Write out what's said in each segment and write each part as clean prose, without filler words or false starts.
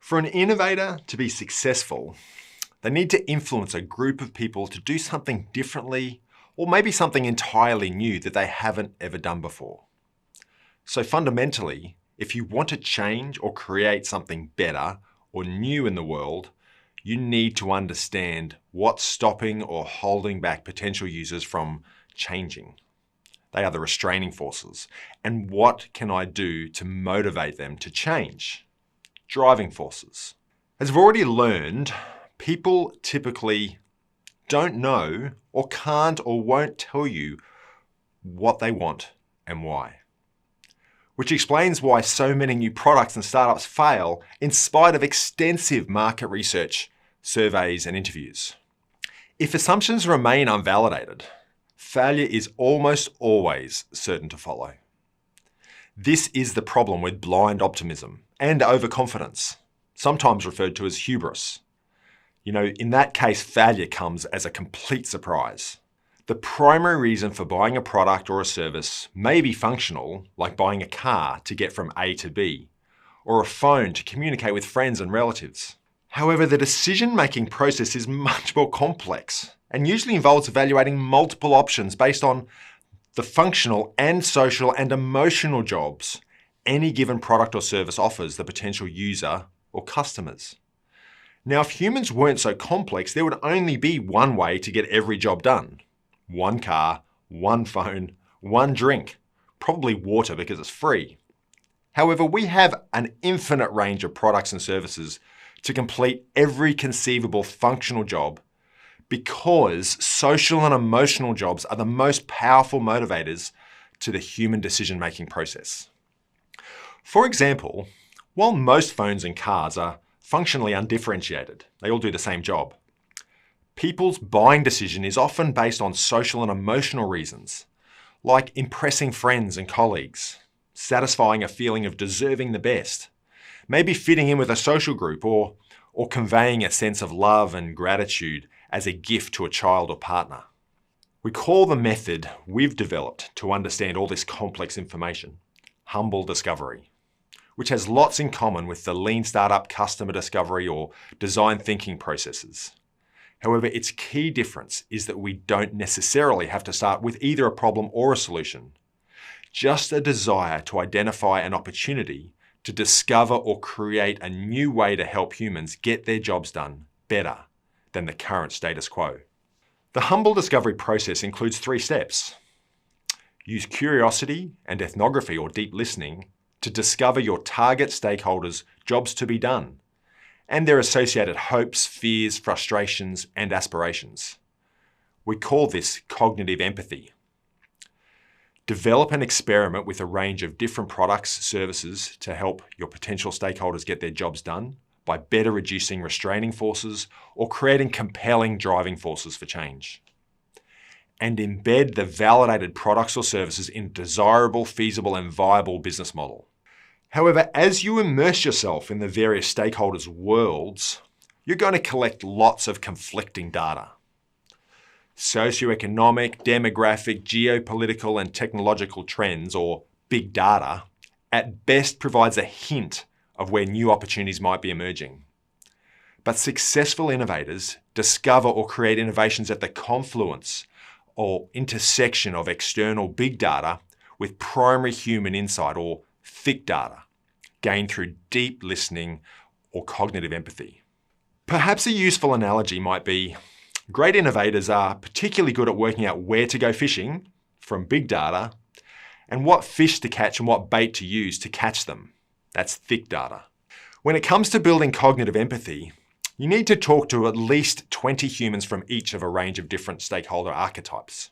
For an innovator to be successful, they need to influence a group of people to do something differently or maybe something entirely new that they haven't ever done before. So fundamentally, if you want to change or create something better or new in the world, you need to understand what's stopping or holding back potential users from changing. They are the restraining forces. And what can I do to motivate them to change? Driving forces. As we've already learned, people typically don't know or can't or won't tell you what they want and why. Which explains why so many new products and startups fail in spite of extensive market research, surveys, and interviews. If assumptions remain unvalidated, failure is almost always certain to follow. This is the problem with blind optimism and overconfidence, sometimes referred to as hubris. In that case, failure comes as a complete surprise. The primary reason for buying a product or a service may be functional, like buying a car to get from A to B, or a phone to communicate with friends and relatives. However, the decision-making process is much more complex and usually involves evaluating multiple options based on the functional and social and emotional jobs any given product or service offers the potential user or customers. Now, if humans weren't so complex, there would only be one way to get every job done. One car, one phone, one drink, probably water because it's free. However, we have an infinite range of products and services to complete every conceivable functional job because social and emotional jobs are the most powerful motivators to the human decision-making process. For example, while most phones and cars are functionally undifferentiated, they all do the same job, people's buying decision is often based on social and emotional reasons, like impressing friends and colleagues, satisfying a feeling of deserving the best, maybe fitting in with a social group, or conveying a sense of love and gratitude as a gift to a child or partner. We call the method we've developed to understand all this complex information humble discovery, which has lots in common with the lean startup customer discovery or design thinking processes. However, its key difference is that we don't necessarily have to start with either a problem or a solution, just a desire to identify an opportunity to discover or create a new way to help humans get their jobs done better than the current status quo. The humble discovery process includes 3 steps. Use curiosity and ethnography or deep listening to discover your target stakeholders' jobs to be done and their associated hopes, fears, frustrations, and aspirations. We call this cognitive empathy. Develop an experiment with a range of different products, services to help your potential stakeholders get their jobs done by better reducing restraining forces or creating compelling driving forces for change. And embed the validated products or services in a desirable, feasible, and viable business model. However, as you immerse yourself in the various stakeholders' worlds, you're going to collect lots of conflicting data. Socioeconomic, demographic, geopolitical, and technological trends, or big data, at best provides a hint of where new opportunities might be emerging. But successful innovators discover or create innovations at the confluence or intersection of external big data with primary human insight, or thick data, gained through deep listening or cognitive empathy. Perhaps a useful analogy might be, great innovators are particularly good at working out where to go fishing from big data and what fish to catch and what bait to use to catch them. That's thick data. When it comes to building cognitive empathy, you need to talk to at least 20 humans from each of a range of different stakeholder archetypes.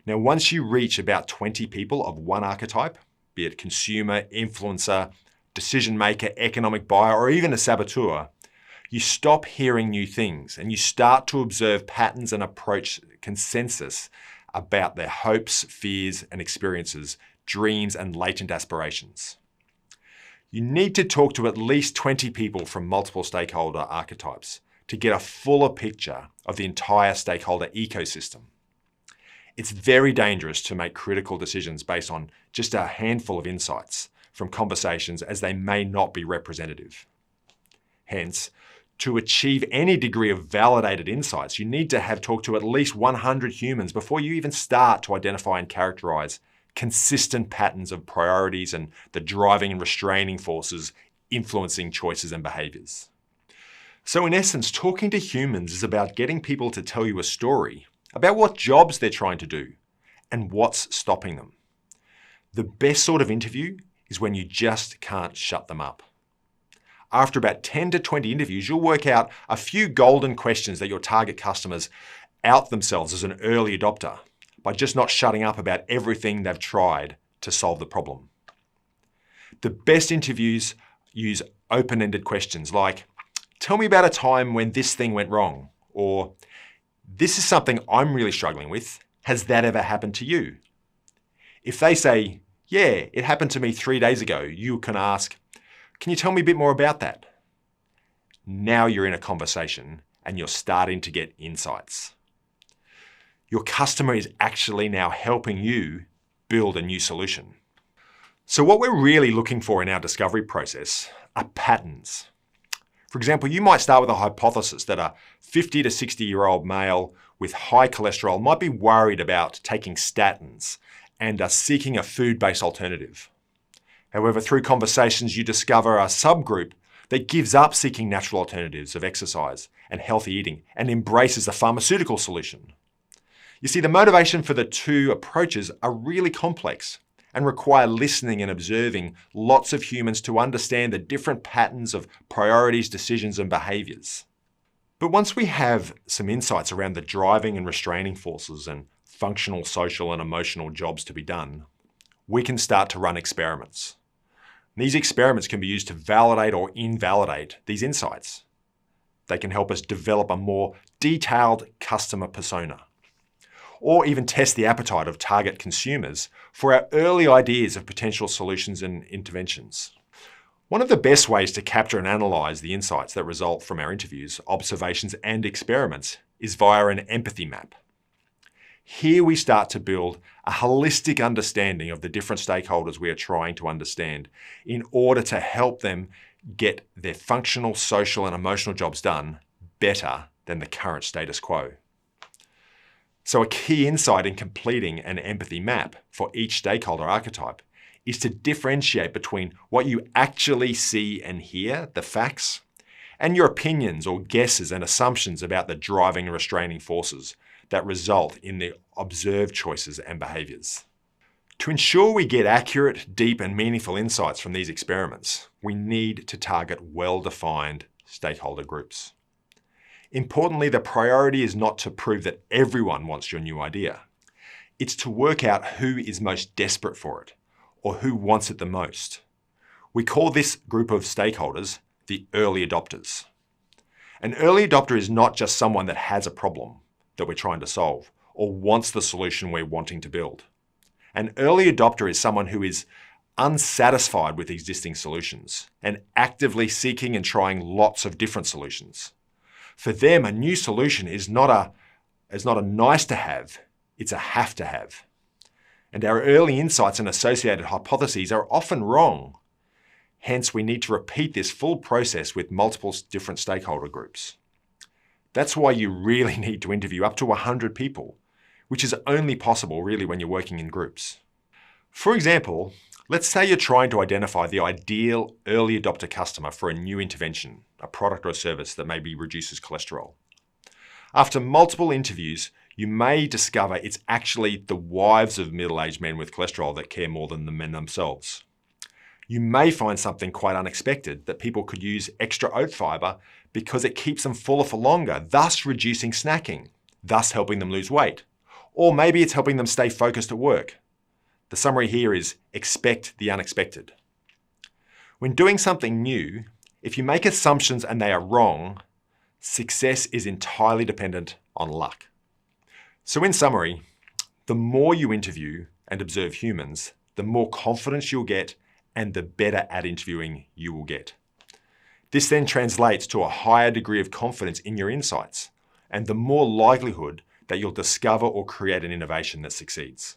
Now, once you reach about 20 people of one archetype, be it consumer, influencer, decision maker, economic buyer, or even a saboteur, you stop hearing new things and you start to observe patterns and approach consensus about their hopes, fears, and experiences, dreams, and latent aspirations. You need to talk to at least 20 people from multiple stakeholder archetypes to get a fuller picture of the entire stakeholder ecosystem. It's very dangerous to make critical decisions based on just a handful of insights from conversations, as they may not be representative. Hence, to achieve any degree of validated insights, you need to have talked to at least 100 humans before you even start to identify and characterize consistent patterns of priorities and the driving and restraining forces influencing choices and behaviors. So in essence, talking to humans is about getting people to tell you a story about what jobs they're trying to do and what's stopping them. The best sort of interview is when you just can't shut them up. After about 10 to 20 interviews, you'll work out a few golden questions that your target customers out themselves as an early adopter by just not shutting up about everything they've tried to solve the problem. The best interviews use open-ended questions like, tell me about a time when this thing went wrong, or this is something I'm really struggling with. Has that ever happened to you? If they say, yeah, it happened to me 3 days ago, you can ask, can you tell me a bit more about that? Now you're in a conversation and you're starting to get insights. Your customer is actually now helping you build a new solution. So what we're really looking for in our discovery process are patterns. For example, you might start with a hypothesis that a 50 to 60-year-old male with high cholesterol might be worried about taking statins and are seeking a food-based alternative. However, through conversations, you discover a subgroup that gives up seeking natural alternatives of exercise and healthy eating and embraces a pharmaceutical solution. You see, the motivation for the two approaches are really complex and require listening and observing lots of humans to understand the different patterns of priorities, decisions, and behaviors. But once we have some insights around the driving and restraining forces and functional, social, and emotional jobs to be done, we can start to run experiments. These experiments can be used to validate or invalidate these insights. They can help us develop a more detailed customer persona, or even test the appetite of target consumers for our early ideas of potential solutions and interventions. One of the best ways to capture and analyze the insights that result from our interviews, observations, and experiments is via an empathy map. Here we start to build a holistic understanding of the different stakeholders we are trying to understand in order to help them get their functional, social, and emotional jobs done better than the current status quo. So a key insight in completing an empathy map for each stakeholder archetype is to differentiate between what you actually see and hear, the facts, and your opinions or guesses and assumptions about the driving and restraining forces that result in the observed choices and behaviors. To ensure we get accurate, deep, and meaningful insights from these experiments, we need to target well-defined stakeholder groups. Importantly, the priority is not to prove that everyone wants your new idea. It's to work out who is most desperate for it, or who wants it the most. We call this group of stakeholders the early adopters. An early adopter is not just someone that has a problem that we're trying to solve, or wants the solution we're wanting to build. An early adopter is someone who is unsatisfied with existing solutions and actively seeking and trying lots of different solutions. For them, a new solution is not a nice to have, it's a have to have. And our early insights and associated hypotheses are often wrong. Hence, we need to repeat this full process with multiple different stakeholder groups. That's why you really need to interview up to 100 people, which is only possible really when you're working in groups. For example, let's say you're trying to identify the ideal early adopter customer for a new intervention, a product or service that maybe reduces cholesterol. After multiple interviews, you may discover it's actually the wives of middle-aged men with cholesterol that care more than the men themselves. You may find something quite unexpected, that people could use extra oat fiber because it keeps them fuller for longer, thus reducing snacking, thus helping them lose weight. Or maybe it's helping them stay focused at work. The summary here is expect the unexpected. When doing something new, if you make assumptions and they are wrong, success is entirely dependent on luck. So in summary, the more you interview and observe humans, the more confidence you'll get and the better at interviewing you will get. This then translates to a higher degree of confidence in your insights and the more likelihood that you'll discover or create an innovation that succeeds.